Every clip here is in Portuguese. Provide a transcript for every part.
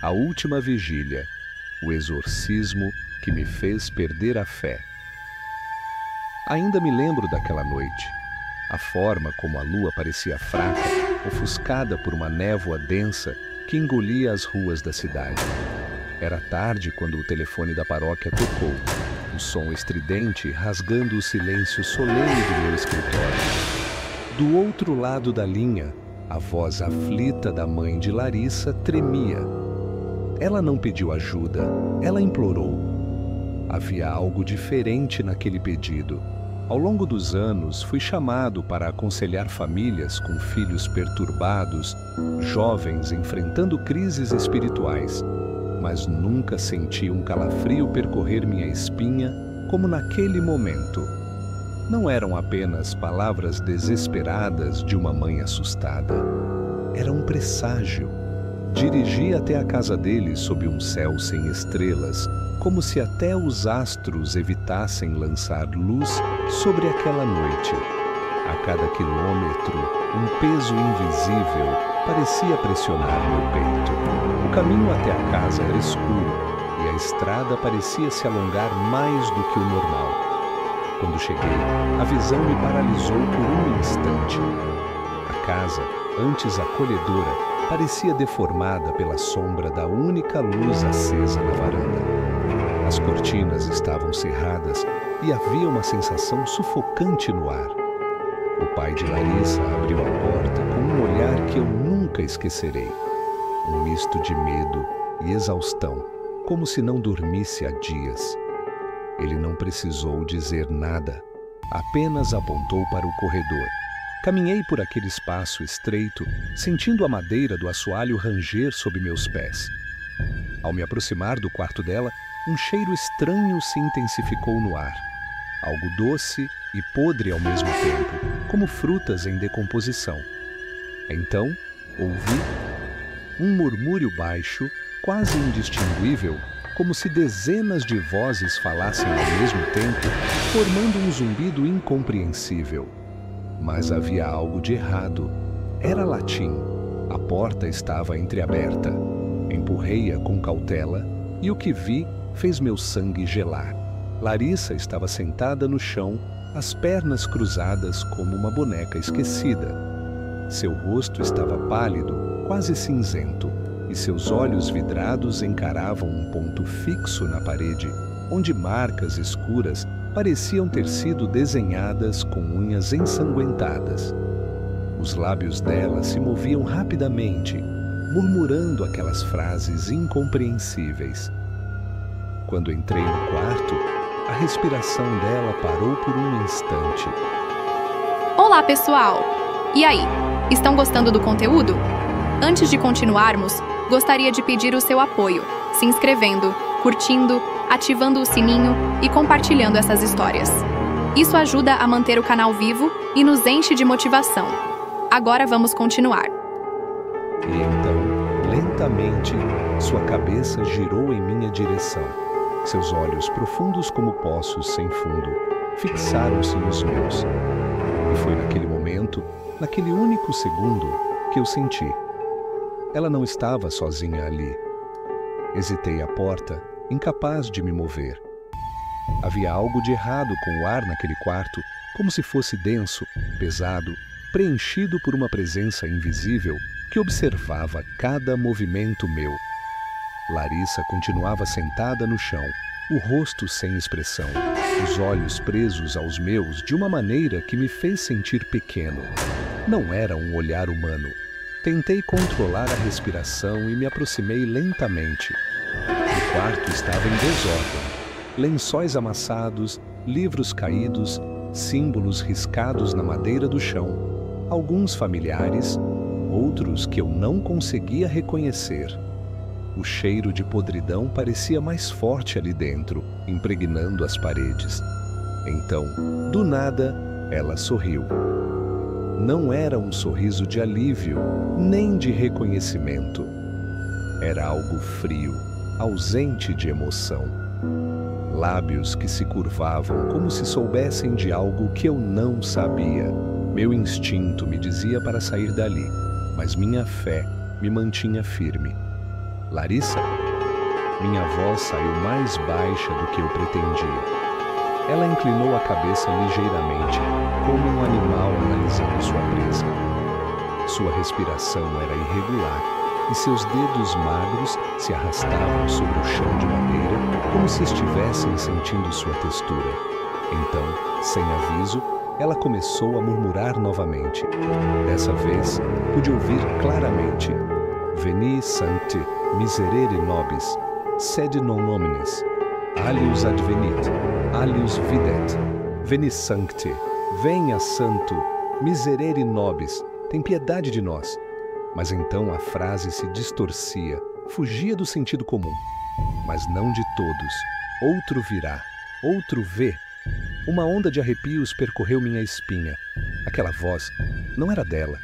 a última vigília, o exorcismo que me fez perder a fé. Ainda me lembro daquela noite, a forma como a lua parecia fraca, ofuscada por uma névoa densa que engolia as ruas da cidade. Era tarde quando o telefone da paróquia tocou, o som estridente rasgando o silêncio solene do meu escritório. Do outro lado da linha, a voz aflita da mãe de Larissa tremia. Ela não pediu ajuda, ela implorou. Havia algo diferente naquele pedido. Ao longo dos anos, fui chamado para aconselhar famílias com filhos perturbados, jovens enfrentando crises espirituais, mas nunca senti um calafrio percorrer minha espinha como naquele momento. Não eram apenas palavras desesperadas de uma mãe assustada. Era um presságio. Dirigi até a casa dele sob um céu sem estrelas, como se até os astros evitassem lançar luz sobre aquela noite. A cada quilômetro, um peso invisível parecia pressionar meu peito. O caminho até a casa era escuro e a estrada parecia se alongar mais do que o normal. Quando cheguei, a visão me paralisou por um instante. A casa, antes acolhedora, parecia deformada pela sombra da única luz acesa na varanda. As cortinas estavam cerradas e havia uma sensação sufocante no ar. O pai de Larissa abriu a porta com um olhar que eu nunca esquecerei. Um misto de medo e exaustão, como se não dormisse há dias. Ele não precisou dizer nada, apenas apontou para o corredor. Caminhei por aquele espaço estreito, sentindo a madeira do assoalho ranger sob meus pés. Ao me aproximar do quarto dela, um cheiro estranho se intensificou no ar. Algo doce e podre ao mesmo tempo, como frutas em decomposição. Então, ouvi um murmúrio baixo, quase indistinguível, como se dezenas de vozes falassem ao mesmo tempo, formando um zumbido incompreensível. Mas havia algo de errado. Era latim. A porta estava entreaberta. Empurrei-a com cautela e o que vi fez meu sangue gelar. Larissa estava sentada no chão, as pernas cruzadas como uma boneca esquecida. Seu rosto estava pálido, quase cinzento, e seus olhos vidrados encaravam um ponto fixo na parede, onde marcas escuras pareciam ter sido desenhadas com unhas ensanguentadas. Os lábios dela se moviam rapidamente, murmurando aquelas frases incompreensíveis. Quando entrei no quarto, a respiração dela parou por um instante. Olá, pessoal! E aí, estão gostando do conteúdo? Antes de continuarmos, gostaria de pedir o seu apoio, se inscrevendo, curtindo, ativando o sininho e compartilhando essas histórias. Isso ajuda a manter o canal vivo e nos enche de motivação. Agora vamos continuar. E então, lentamente, sua cabeça girou em minha direção. Seus olhos, profundos como poços sem fundo, fixaram-se nos meus. E foi naquele momento, naquele único segundo, que eu senti. Ela não estava sozinha ali. Hesitei à porta, incapaz de me mover. Havia algo de errado com o ar naquele quarto, como se fosse denso, pesado, preenchido por uma presença invisível que observava cada movimento meu. Larissa continuava sentada no chão, o rosto sem expressão, os olhos presos aos meus de uma maneira que me fez sentir pequeno. Não era um olhar humano. Tentei controlar a respiração e me aproximei lentamente. O quarto estava em desordem. Lençóis amassados, livros caídos, símbolos riscados na madeira do chão. Alguns familiares, outros que eu não conseguia reconhecer. O cheiro de podridão parecia mais forte ali dentro, impregnando as paredes. Então, do nada, ela sorriu. Não era um sorriso de alívio, nem de reconhecimento. Era algo frio, ausente de emoção. Lábios que se curvavam como se soubessem de algo que eu não sabia. Meu instinto me dizia para sair dali, mas minha fé me mantinha firme. Larissa? Minha voz saiu mais baixa do que eu pretendia. Ela inclinou a cabeça ligeiramente, como um animal analisando sua presa. Sua respiração era irregular e seus dedos magros se arrastavam sobre o chão de madeira como se estivessem sentindo sua textura. Então, sem aviso, ela começou a murmurar novamente. Dessa vez, pude ouvir claramente: Veni sancti miserere nobis, sed non homines. Alius advenit, alius videt. Veni sancti, venha santo, miserere nobis, tem piedade de nós. Mas então a frase se distorcia, fugia do sentido comum. Mas não de todos. Outro virá, outro vê. Uma onda de arrepios percorreu minha espinha. Aquela voz não era dela.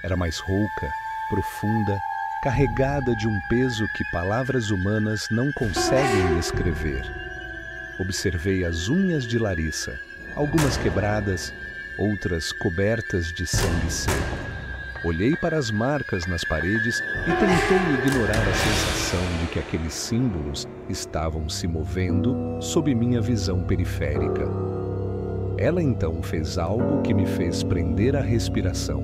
Era mais rouca, profunda, carregada de um peso que palavras humanas não conseguem descrever. Observei as unhas de Larissa, algumas quebradas, outras cobertas de sangue seco. Olhei para as marcas nas paredes e tentei ignorar a sensação de que aqueles símbolos estavam se movendo sob minha visão periférica. Ela então fez algo que me fez prender a respiração.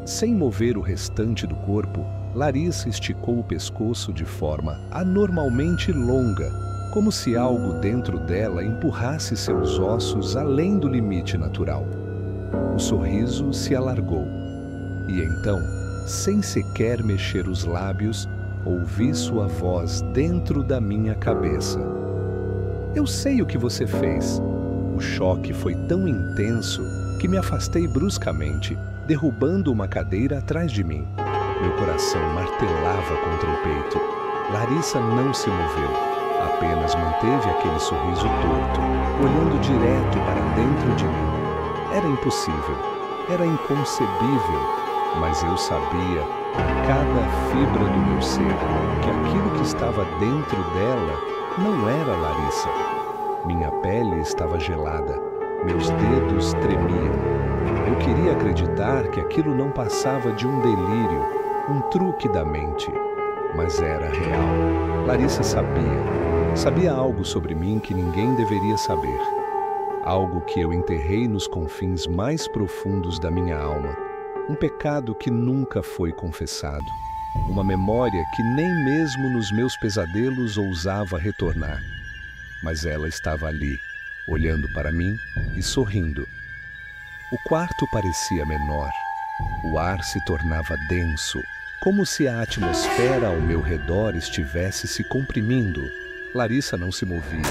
Sem mover o restante do corpo, Larissa esticou o pescoço de forma anormalmente longa, como se algo dentro dela empurrasse seus ossos além do limite natural. O sorriso se alargou. E então, sem sequer mexer os lábios, ouvi sua voz dentro da minha cabeça. Eu sei o que você fez. O choque foi tão intenso que me afastei bruscamente, derrubando uma cadeira atrás de mim. Meu coração martelava contra o peito. Larissa não se moveu, apenas manteve aquele sorriso torto, olhando direto para dentro de mim. Era impossível, era inconcebível. Mas eu sabia, em cada fibra do meu ser, que aquilo que estava dentro dela não era Larissa. Minha pele estava gelada, meus dedos tremiam. Eu queria acreditar que aquilo não passava de um delírio, um truque da mente. Mas era real. Larissa sabia algo sobre mim que ninguém deveria saber. Algo que eu enterrei nos confins mais profundos da minha alma. Um pecado que nunca foi confessado. Uma memória que nem mesmo nos meus pesadelos ousava retornar. Mas ela estava ali, olhando para mim e sorrindo. O quarto parecia menor. O ar se tornava denso, como se a atmosfera ao meu redor estivesse se comprimindo. Larissa não se movia,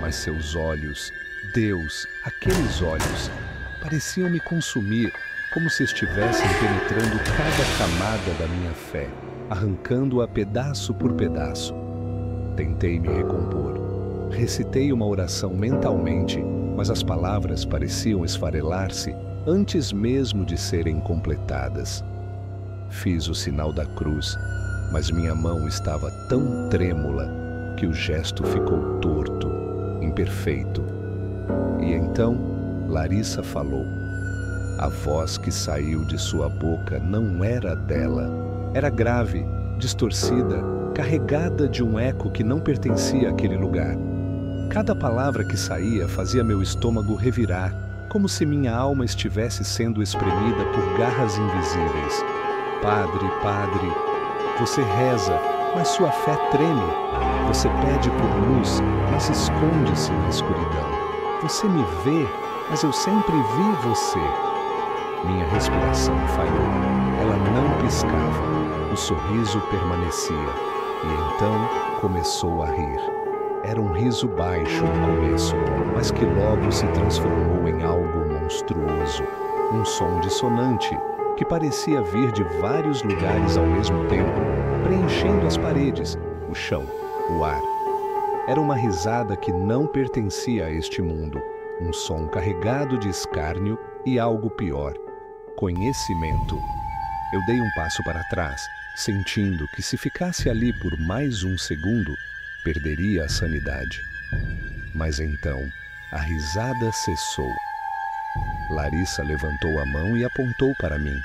mas seus olhos, Deus, aqueles olhos, pareciam me consumir, como se estivessem penetrando cada camada da minha fé, arrancando-a pedaço por pedaço. Tentei me recompor. Recitei uma oração mentalmente, mas as palavras pareciam esfarelar-se antes mesmo de serem completadas. Fiz o sinal da cruz, mas minha mão estava tão trêmula que o gesto ficou torto, imperfeito. E então Larissa falou. A voz que saiu de sua boca não era dela. Era grave, distorcida, carregada de um eco que não pertencia àquele lugar. Cada palavra que saía fazia meu estômago revirar, como se minha alma estivesse sendo espremida por garras invisíveis. Padre, padre, você reza, mas sua fé treme. Você pede por luz, mas esconde-se na escuridão. Você me vê, mas eu sempre vi você. Minha respiração falhou. Ela não piscava. O sorriso permanecia. E então começou a rir. Era um riso baixo no começo, mas que logo se transformou em algo monstruoso. Um som dissonante, que parecia vir de vários lugares ao mesmo tempo, preenchendo as paredes, o chão, o ar. Era uma risada que não pertencia a este mundo. Um som carregado de escárnio e algo pior. Conhecimento. Eu dei um passo para trás, sentindo que se ficasse ali por mais um segundo, perderia a sanidade. Mas então, a risada cessou. Larissa levantou a mão e apontou para mim.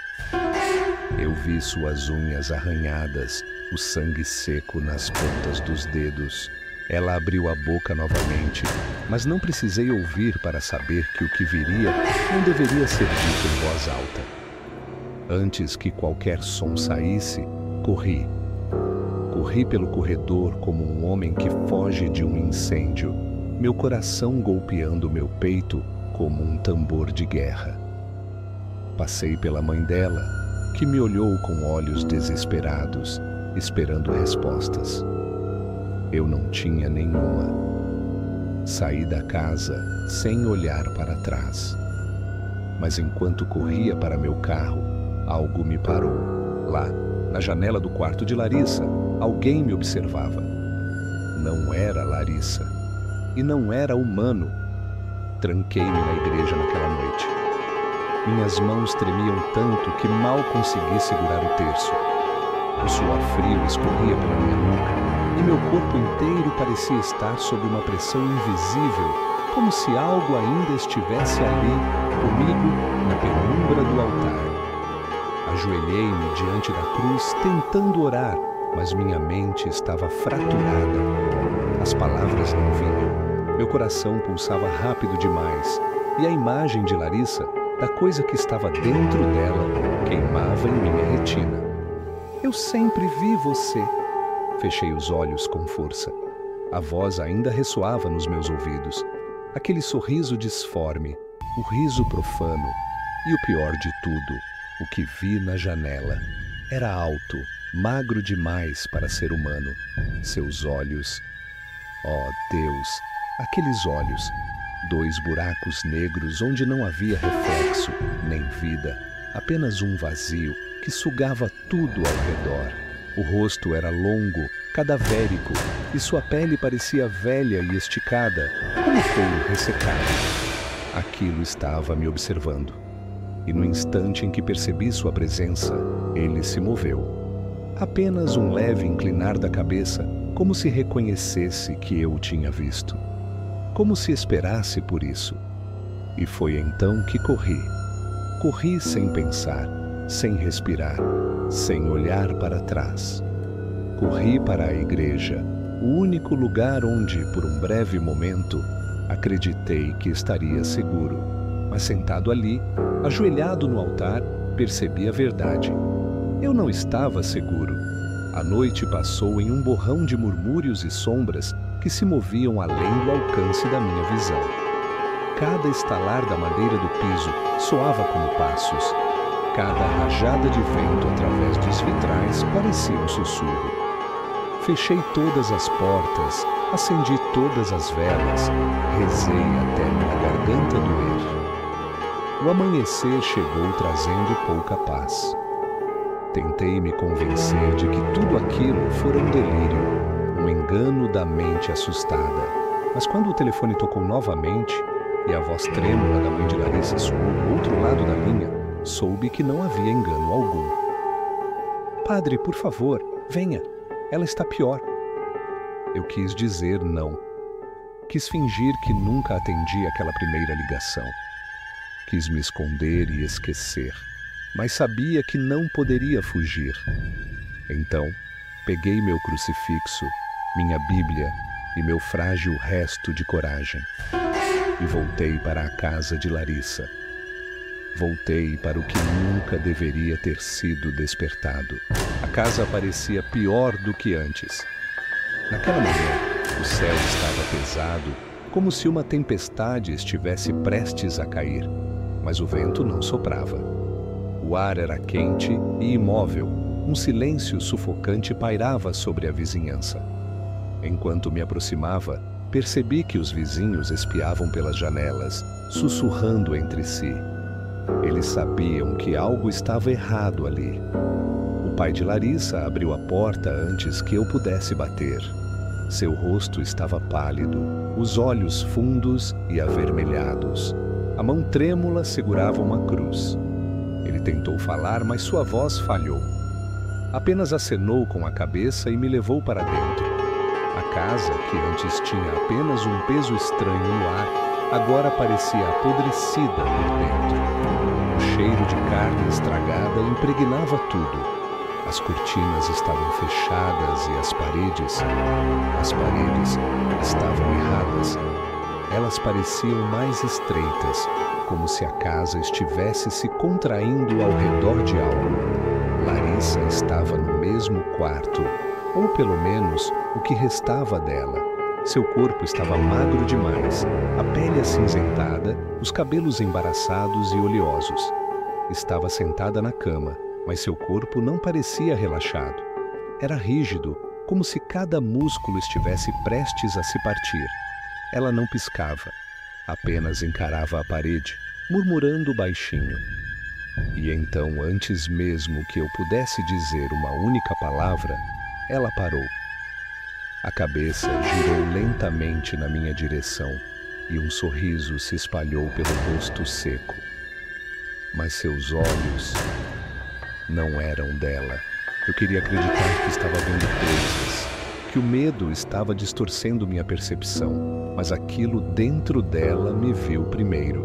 Eu vi suas unhas arranhadas, o sangue seco nas pontas dos dedos. Ela abriu a boca novamente, mas não precisei ouvir para saber que o que viria não deveria ser dito em voz alta. Antes que qualquer som saísse, corri. Corri pelo corredor como um homem que foge de um incêndio, meu coração golpeando meu peito como um tambor de guerra. Passei pela mãe dela, que me olhou com olhos desesperados, esperando respostas. Eu não tinha nenhuma. Saí da casa sem olhar para trás. Mas enquanto corria para meu carro, algo me parou. Lá, na janela do quarto de Larissa, alguém me observava. Não era Larissa. E não era humano. Tranquei-me na igreja naquela noite. Minhas mãos tremiam tanto que mal consegui segurar o terço. O suor frio escorria pela minha nuca e meu corpo inteiro parecia estar sob uma pressão invisível, como se algo ainda estivesse ali, comigo, na penumbra do altar. Ajoelhei-me diante da cruz, tentando orar, mas minha mente estava fraturada. As palavras não vinham. Meu coração pulsava rápido demais, e a imagem de Larissa, da coisa que estava dentro dela, queimava em minha retina. Eu sempre vi você. Fechei os olhos com força. A voz ainda ressoava nos meus ouvidos. Aquele sorriso disforme, o riso profano e o pior de tudo, o que vi na janela. Era alto, magro demais para ser humano. Seus olhos... Oh, Deus! Aqueles olhos, 2 buracos negros onde não havia reflexo, nem vida, apenas um vazio que sugava tudo ao redor. O rosto era longo, cadavérico, e sua pele parecia velha e esticada, como couro ressecado. Aquilo estava me observando. E no instante em que percebi sua presença, ele se moveu. Apenas um leve inclinar da cabeça, como se reconhecesse que eu o tinha visto. Como se esperasse por isso. E foi então que corri. Corri sem pensar, sem respirar, sem olhar para trás. Corri para a igreja, o único lugar onde, por um breve momento, acreditei que estaria seguro. Mas sentado ali, ajoelhado no altar, percebi a verdade. Eu não estava seguro. A noite passou em um borrão de murmúrios e sombras que se moviam além do alcance da minha visão. Cada estalar da madeira do piso soava como passos. Cada rajada de vento através dos vitrais parecia um sussurro. Fechei todas as portas, acendi todas as velas, rezei até minha garganta doer. O amanhecer chegou trazendo pouca paz. Tentei me convencer de que tudo aquilo fora um delírio, um engano da mente assustada. Mas quando o telefone tocou novamente e a voz trêmula da mãe de Larissa soou do outro lado da linha, soube que não havia engano algum. Padre, por favor, venha. Ela está pior. Eu quis dizer não. Quis fingir que nunca atendi aquela primeira ligação. Quis me esconder e esquecer, mas sabia que não poderia fugir. Então, peguei meu crucifixo, minha Bíblia e meu frágil resto de coragem e voltei para a casa de Larissa. Voltei para o que nunca deveria ter sido despertado. A casa parecia pior do que antes. Naquela manhã, o céu estava pesado, como se uma tempestade estivesse prestes a cair, mas o vento não soprava. O ar era quente e imóvel, um silêncio sufocante pairava sobre a vizinhança. Enquanto me aproximava, percebi que os vizinhos espiavam pelas janelas, sussurrando entre si. Eles sabiam que algo estava errado ali. O pai de Larissa abriu a porta antes que eu pudesse bater. Seu rosto estava pálido, os olhos fundos e avermelhados. A mão trêmula segurava uma cruz. Ele tentou falar, mas sua voz falhou. Apenas acenou com a cabeça e me levou para dentro. A casa, que antes tinha apenas um peso estranho no ar, agora parecia apodrecida por dentro. O cheiro de carne estragada impregnava tudo. As cortinas estavam fechadas e as paredes estavam erradas. Elas pareciam mais estreitas, como se a casa estivesse se contraindo ao redor de algo. Larissa estava no mesmo quarto, ou pelo menos o que restava dela. Seu corpo estava magro demais, a pele acinzentada, os cabelos embaraçados e oleosos. Estava sentada na cama, mas seu corpo não parecia relaxado. Era rígido, como se cada músculo estivesse prestes a se partir. Ela não piscava, apenas encarava a parede, murmurando baixinho. E então, antes mesmo que eu pudesse dizer uma única palavra, ela parou. A cabeça girou lentamente na minha direção e um sorriso se espalhou pelo rosto seco. Mas seus olhos não eram dela. Eu queria acreditar que estava vendo coisas, que o medo estava distorcendo minha percepção, mas aquilo dentro dela me viu primeiro.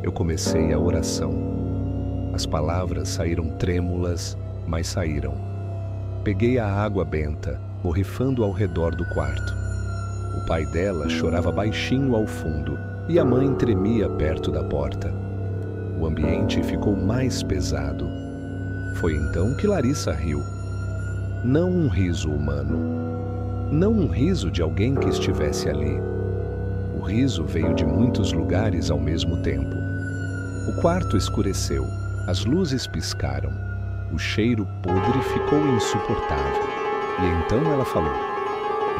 Eu comecei a oração. As palavras saíram trêmulas, mas saíram. Peguei a água benta, borrifando ao redor do quarto. O pai dela chorava baixinho ao fundo e a mãe tremia perto da porta. O ambiente ficou mais pesado. Foi então que Larissa riu. Não um riso humano. Não um riso de alguém que estivesse ali. O riso veio de muitos lugares ao mesmo tempo. O quarto escureceu. As luzes piscaram. O cheiro podre ficou insuportável. E então ela falou: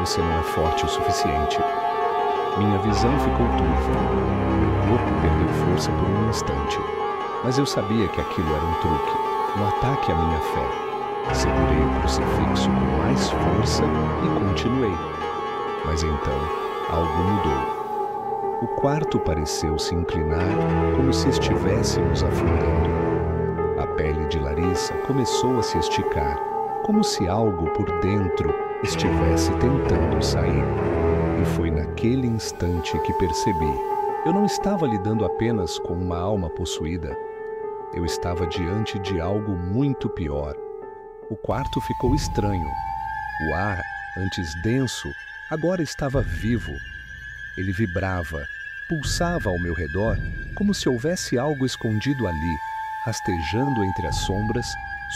"Você não é forte o suficiente." Minha visão ficou turva. Meu corpo perdeu força por um instante. Mas eu sabia que aquilo era um truque, um ataque à minha fé. Segurei o crucifixo com mais força e continuei. Mas então, algo mudou. O quarto pareceu se inclinar como se estivéssemos afundando. A pele de Larissa começou a se esticar, como se algo por dentro estivesse tentando sair. E foi naquele instante que percebi. Eu não estava lidando apenas com uma alma possuída. Eu estava diante de algo muito pior. O quarto ficou estranho. O ar, antes denso, agora estava vivo. Ele vibrava, pulsava ao meu redor, como se houvesse algo escondido ali, rastejando entre as sombras,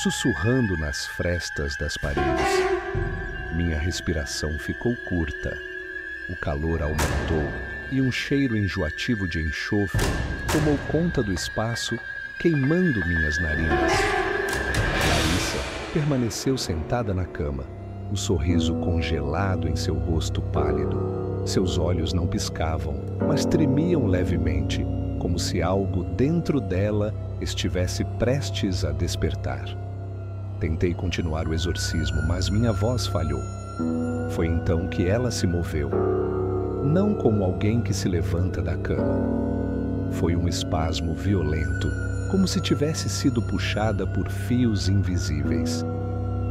sussurrando nas frestas das paredes. Minha respiração ficou curta. O calor aumentou e um cheiro enjoativo de enxofre tomou conta do espaço, queimando minhas narinas. Larissa permaneceu sentada na cama, o sorriso congelado em seu rosto pálido. Seus olhos não piscavam, mas tremiam levemente, como se algo dentro dela estivesse prestes a despertar. Tentei continuar o exorcismo, mas minha voz falhou. Foi então que ela se moveu. Não como alguém que se levanta da cama. Foi um espasmo violento, como se tivesse sido puxada por fios invisíveis.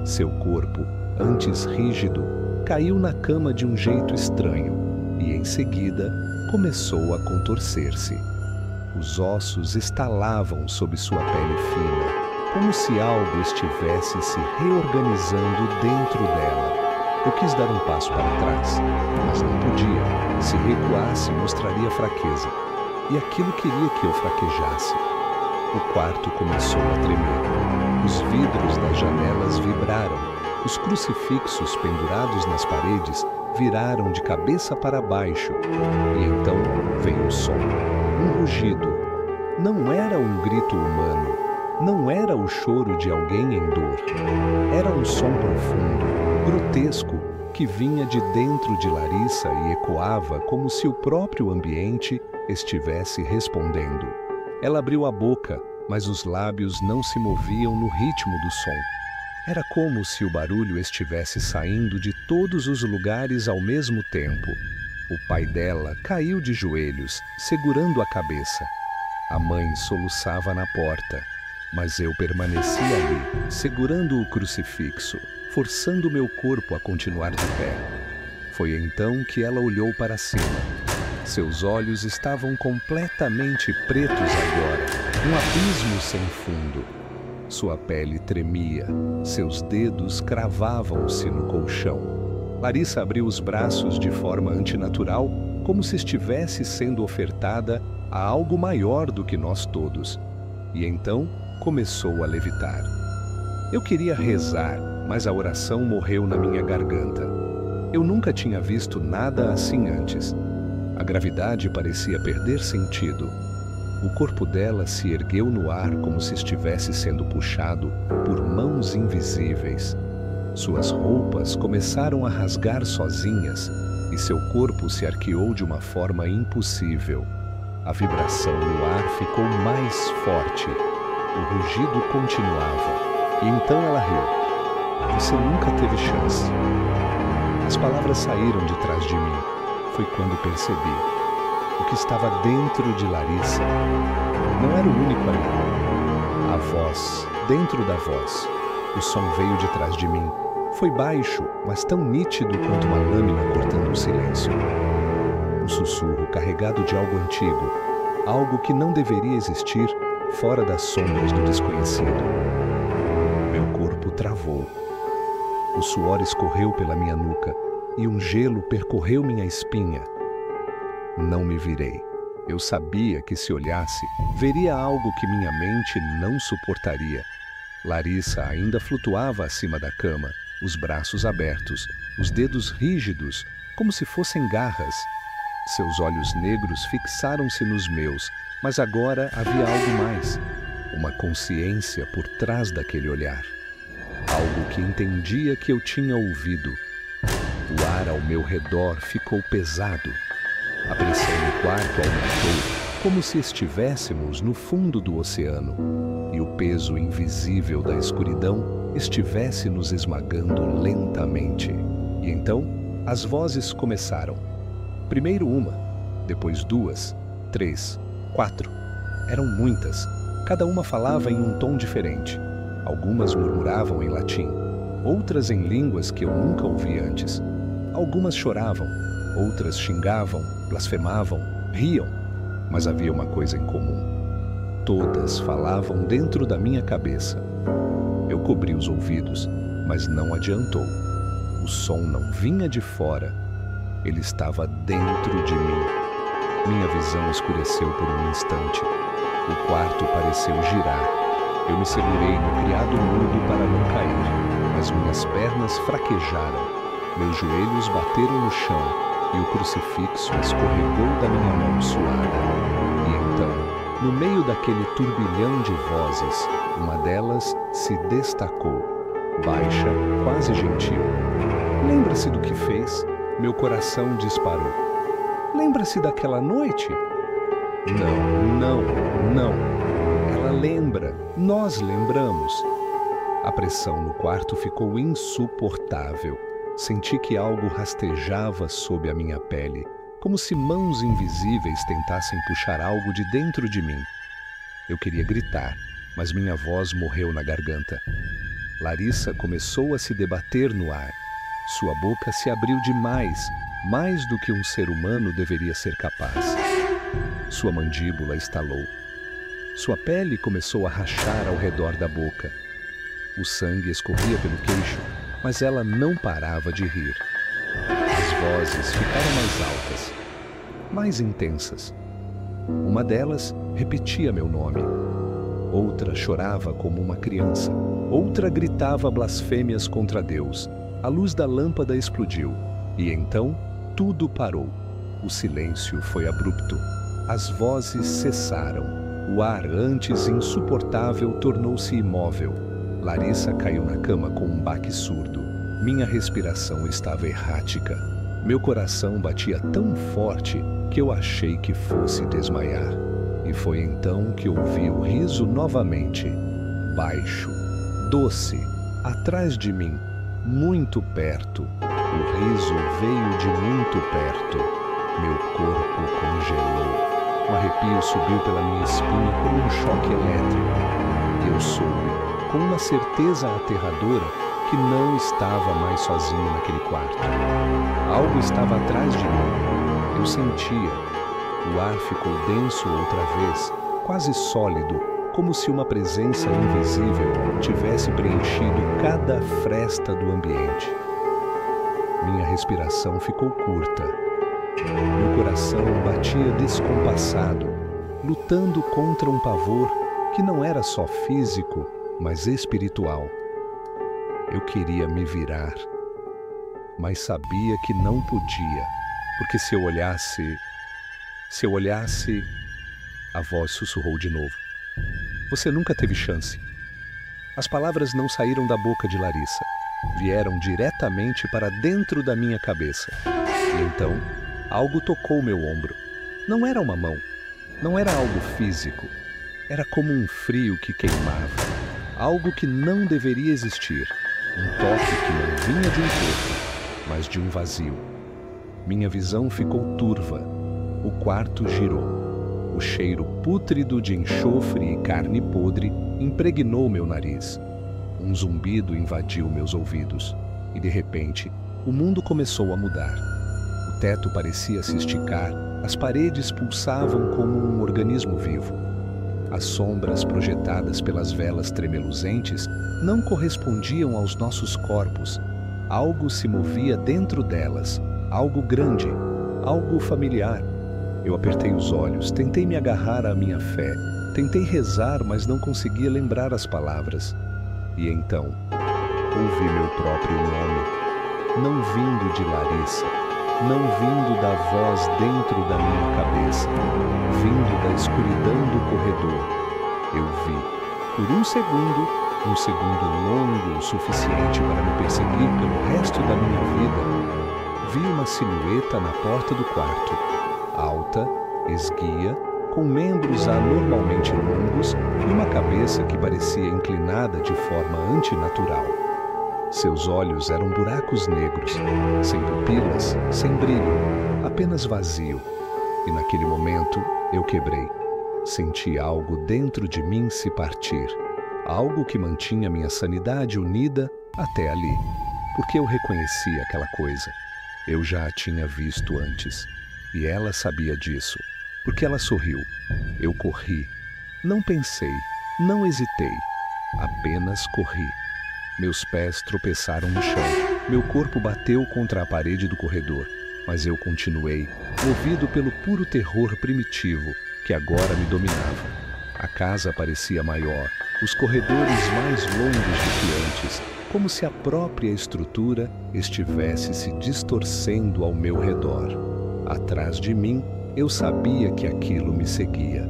Seu corpo, antes rígido, caiu na cama de um jeito estranho e, em seguida, começou a contorcer-se. Os ossos estalavam sob sua pele fina, como se algo estivesse se reorganizando dentro dela. Eu quis dar um passo para trás, mas não podia. Se recuasse, mostraria fraqueza. E aquilo queria que eu fraquejasse. O quarto começou a tremer. Os vidros das janelas vibraram. Os crucifixos pendurados nas paredes viraram de cabeça para baixo. E então veio um som, um rugido. Não era um grito humano. Não era o choro de alguém em dor. Era um som profundo, grotesco, que vinha de dentro de Larissa e ecoava como se o próprio ambiente estivesse respondendo. Ela abriu a boca, mas os lábios não se moviam no ritmo do som. Era como se o barulho estivesse saindo de todos os lugares ao mesmo tempo. O pai dela caiu de joelhos, segurando a cabeça. A mãe soluçava na porta, mas eu permaneci ali, segurando o crucifixo, forçando meu corpo a continuar de pé. Foi então que ela olhou para cima. Seus olhos estavam completamente pretos agora, um abismo sem fundo. Sua pele tremia, seus dedos cravavam-se no colchão. Larissa abriu os braços de forma antinatural, como se estivesse sendo ofertada a algo maior do que nós todos. E então começou a levitar. Eu queria rezar, mas a oração morreu na minha garganta. Eu nunca tinha visto nada assim antes. A gravidade parecia perder sentido. O corpo dela se ergueu no ar como se estivesse sendo puxado por mãos invisíveis. Suas roupas começaram a rasgar sozinhas e seu corpo se arqueou de uma forma impossível. A vibração no ar ficou mais forte. O rugido continuava. E então ela riu. Você nunca teve chance. As palavras saíram de trás de mim. Foi quando percebi. O que estava dentro de Larissa não era o único ali. A voz, dentro da voz. O som veio de trás de mim. Foi baixo, mas tão nítido quanto uma lâmina cortando o silêncio. Um sussurro carregado de algo antigo, algo que não deveria existir fora das sombras do desconhecido. Meu corpo travou. O suor escorreu pela minha nuca e um gelo percorreu minha espinha. Não me virei. Eu sabia que se olhasse, veria algo que minha mente não suportaria. Larissa ainda flutuava acima da cama, os braços abertos, os dedos rígidos, como se fossem garras. Seus olhos negros fixaram-se nos meus, mas agora havia algo mais. Uma consciência por trás daquele olhar. Algo que entendia que eu tinha ouvido. O ar ao meu redor ficou pesado. A pressão no quarto aumentou, como se estivéssemos no fundo do oceano, e o peso invisível da escuridão estivesse nos esmagando lentamente. E então, as vozes começaram. Primeiro uma, depois duas, 3, 4. Eram muitas. Cada uma falava em um tom diferente. Algumas murmuravam em latim, outras em línguas que eu nunca ouvi antes. Algumas choravam, outras xingavam, blasfemavam, riam. Mas havia uma coisa em comum. Todas falavam dentro da minha cabeça. Eu cobri os ouvidos, mas não adiantou. O som não vinha de fora. Ele estava dentro de mim. Minha visão escureceu por um instante. O quarto pareceu girar. Eu me segurei no criado mudo para não cair, mas minhas pernas fraquejaram. Meus joelhos bateram no chão e o crucifixo escorregou da minha mão suada. E então, no meio daquele turbilhão de vozes, uma delas se destacou, baixa, quase gentil. Lembra-se do que fez? Meu coração disparou. Lembra-se daquela noite? Não. Ela lembra. Nós lembramos. A pressão no quarto ficou insuportável. Senti que algo rastejava sob a minha pele, como se mãos invisíveis tentassem puxar algo de dentro de mim. Eu queria gritar, mas minha voz morreu na garganta. Larissa começou a se debater no ar. Sua boca se abriu demais, mais do que um ser humano deveria ser capaz. Sua mandíbula estalou. Sua pele começou a rachar ao redor da boca. O sangue escorria pelo queixo, mas ela não parava de rir. As vozes ficaram mais altas, mais intensas. Uma delas repetia meu nome. Outra chorava como uma criança. Outra gritava blasfêmias contra Deus. A luz da lâmpada explodiu. E então, tudo parou. O silêncio foi abrupto. As vozes cessaram. O ar, antes insuportável, tornou-se imóvel. Larissa caiu na cama com um baque surdo. Minha respiração estava errática. Meu coração batia tão forte que eu achei que fosse desmaiar. E foi então que ouvi o riso novamente. Baixo, doce, atrás de mim, muito perto. O riso veio de muito perto. Meu corpo congelou. Um arrepio subiu pela minha espinha como um choque elétrico. Eu soube, com uma certeza aterradora, que não estava mais sozinho naquele quarto. Algo estava atrás de mim. Eu sentia. O ar ficou denso outra vez, quase sólido, como se uma presença invisível tivesse preenchido cada fresta do ambiente. Minha respiração ficou curta. Meu coração batia descompassado, lutando contra um pavor que não era só físico, mas espiritual. Eu queria me virar, mas sabia que não podia, porque se eu olhasse, a voz sussurrou de novo. Você nunca teve chance. As palavras não saíram da boca de Larissa. Vieram diretamente para dentro da minha cabeça. E então, algo tocou meu ombro. Não era uma mão. Não era algo físico. Era como um frio que queimava. Algo que não deveria existir. Um toque que não vinha de um corpo, mas de um vazio. Minha visão ficou turva. O quarto girou. O cheiro pútrido de enxofre e carne podre impregnou meu nariz. Um zumbido invadiu meus ouvidos e, de repente, o mundo começou a mudar. O teto parecia se esticar, as paredes pulsavam como um organismo vivo. As sombras projetadas pelas velas tremeluzentes não correspondiam aos nossos corpos. Algo se movia dentro delas, algo grande, algo familiar. Eu apertei os olhos, tentei me agarrar à minha fé, tentei rezar, mas não conseguia lembrar as palavras. E então, ouvi meu próprio nome, não vindo de Larissa, não vindo da voz dentro da minha cabeça, vindo da escuridão do corredor. Eu vi, por um segundo longo o suficiente para me perseguir pelo resto da minha vida, vi uma silhueta na porta do quarto. Alta, esguia, com membros anormalmente longos e uma cabeça que parecia inclinada de forma antinatural. Seus olhos eram buracos negros, sem pupilas, sem brilho, apenas vazio. E naquele momento eu quebrei. Senti algo dentro de mim se partir. Algo que mantinha minha sanidade unida até ali. Porque eu reconheci aquela coisa. Eu já a tinha visto antes. E ela sabia disso, porque ela sorriu. Eu corri. Não pensei, não hesitei. Apenas corri. Meus pés tropeçaram no chão. Meu corpo bateu contra a parede do corredor. Mas eu continuei, movido pelo puro terror primitivo que agora me dominava. A casa parecia maior, os corredores mais longos do que antes, como se a própria estrutura estivesse se distorcendo ao meu redor. Atrás de mim, eu sabia que aquilo me seguia.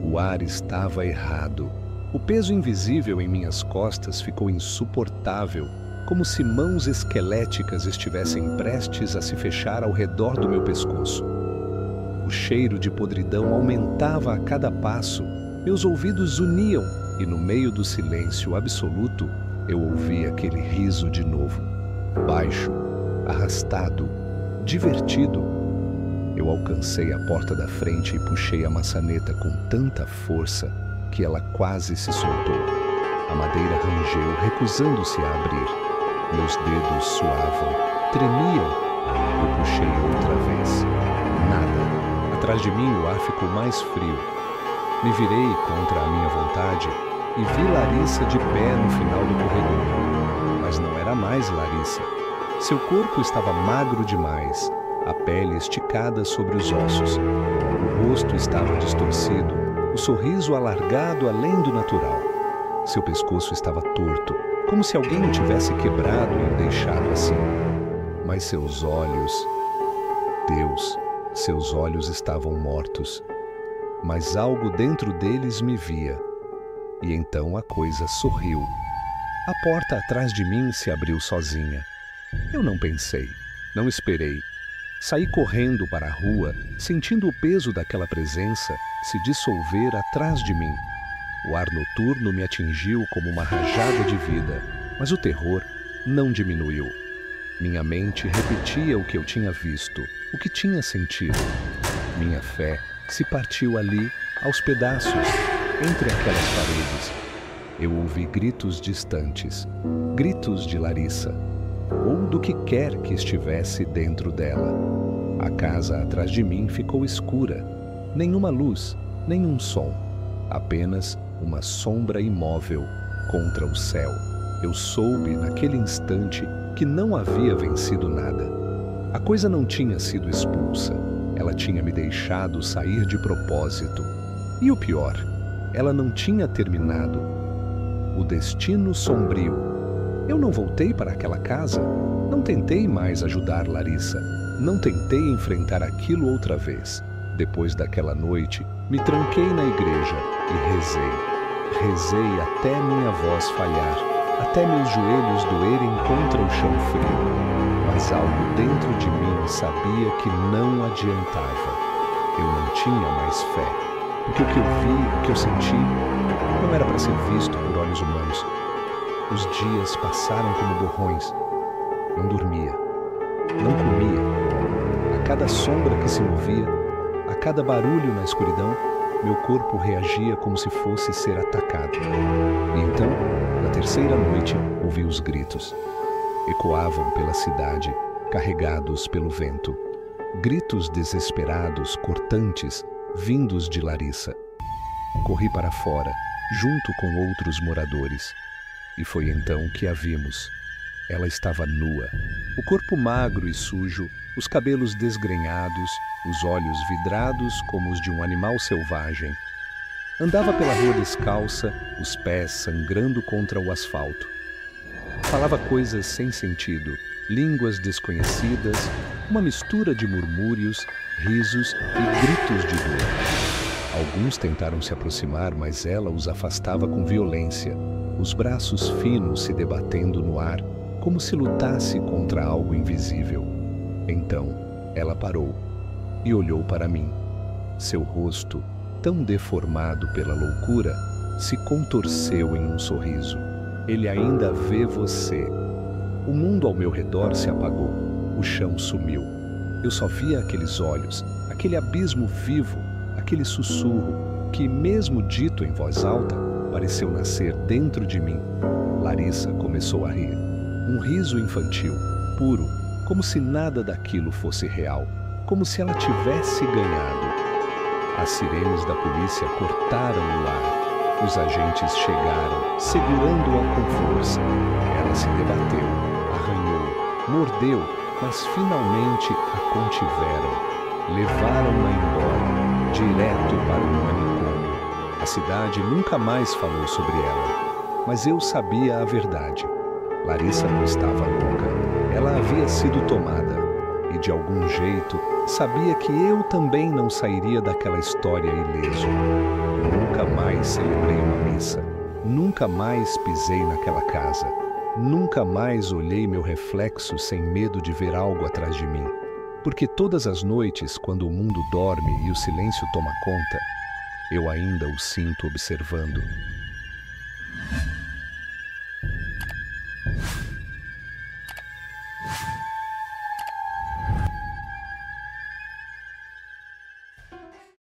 O ar estava errado. O peso invisível em minhas costas ficou insuportável, como se mãos esqueléticas estivessem prestes a se fechar ao redor do meu pescoço. O cheiro de podridão aumentava a cada passo, meus ouvidos zuniam e no meio do silêncio absoluto, eu ouvi aquele riso de novo. Baixo, arrastado, divertido. Eu alcancei a porta da frente e puxei a maçaneta com tanta força que ela quase se soltou. A madeira rangeu, recusando-se a abrir. Meus dedos suavam, tremiam. Eu puxei outra vez. Nada. Atrás de mim o ar ficou mais frio. Me virei contra a minha vontade e vi Larissa de pé no final do corredor. Mas não era mais Larissa. Seu corpo estava magro demais. A pele esticada sobre os ossos. O rosto estava distorcido, o sorriso alargado além do natural. Seu pescoço estava torto, como se alguém o tivesse quebrado e o deixado assim. Mas seus olhos... Deus, seus olhos estavam mortos. Mas algo dentro deles me via. E então a coisa sorriu. A porta atrás de mim se abriu sozinha. Eu não pensei, não esperei. Saí correndo para a rua, sentindo o peso daquela presença se dissolver atrás de mim. O ar noturno me atingiu como uma rajada de vida, mas o terror não diminuiu. Minha mente repetia o que eu tinha visto, o que tinha sentido. Minha fé se partiu ali, aos pedaços, entre aquelas paredes. Eu ouvi gritos distantes, gritos de Larissa, ou do que quer que estivesse dentro dela. A casa atrás de mim ficou escura, nenhuma luz, nenhum som, apenas uma sombra imóvel contra o céu. Eu soube, naquele instante, que não havia vencido nada. A coisa não tinha sido expulsa. Ela tinha me deixado sair de propósito. E o pior, ela não tinha terminado. O destino sombrio. Eu não voltei para aquela casa. Não tentei mais ajudar Larissa. Não tentei enfrentar aquilo outra vez. Depois daquela noite, me tranquei na igreja e rezei. Rezei até minha voz falhar, até meus joelhos doerem contra o chão frio. Mas algo dentro de mim sabia que não adiantava. Eu não tinha mais fé. Porque o que eu vi, o que eu senti, não era para ser visto por olhos humanos. Os dias passaram como borrões. Não dormia. Não comia. A cada sombra que se movia, a cada barulho na escuridão, meu corpo reagia como se fosse ser atacado. E então, na terceira noite, ouvi os gritos. Ecoavam pela cidade, carregados pelo vento. Gritos desesperados, cortantes, vindos de Larissa. Corri para fora, junto com outros moradores. E foi então que a vimos. Ela estava nua, o corpo magro e sujo, os cabelos desgrenhados, os olhos vidrados como os de um animal selvagem. Andava pela rua descalça, os pés sangrando contra o asfalto. Falava coisas sem sentido, línguas desconhecidas, uma mistura de murmúrios, risos e gritos de dor. Alguns tentaram se aproximar, mas ela os afastava com violência, os braços finos se debatendo no ar, como se lutasse contra algo invisível. Então, ela parou e olhou para mim. Seu rosto, tão deformado pela loucura, se contorceu em um sorriso. Ele ainda vê você. O mundo ao meu redor se apagou. O chão sumiu. Eu só via aqueles olhos, aquele abismo vivo, aquele sussurro que, mesmo dito em voz alta, pareceu nascer dentro de mim. Larissa começou a rir. Um riso infantil, puro, como se nada daquilo fosse real, como se ela tivesse ganhado. As sirenes da polícia cortaram o ar. Os agentes chegaram, segurando-a com força. Ela se debateu, arranhou, mordeu, mas finalmente a contiveram. Levaram-na embora, direto para um manicômio. A cidade nunca mais falou sobre ela, mas eu sabia a verdade. Larissa não estava louca. Ela havia sido tomada. E de algum jeito, sabia que eu também não sairia daquela história ileso. Nunca mais celebrei uma missa. Nunca mais pisei naquela casa. Nunca mais olhei meu reflexo sem medo de ver algo atrás de mim. Porque todas as noites, quando o mundo dorme e o silêncio toma conta, eu ainda o sinto observando.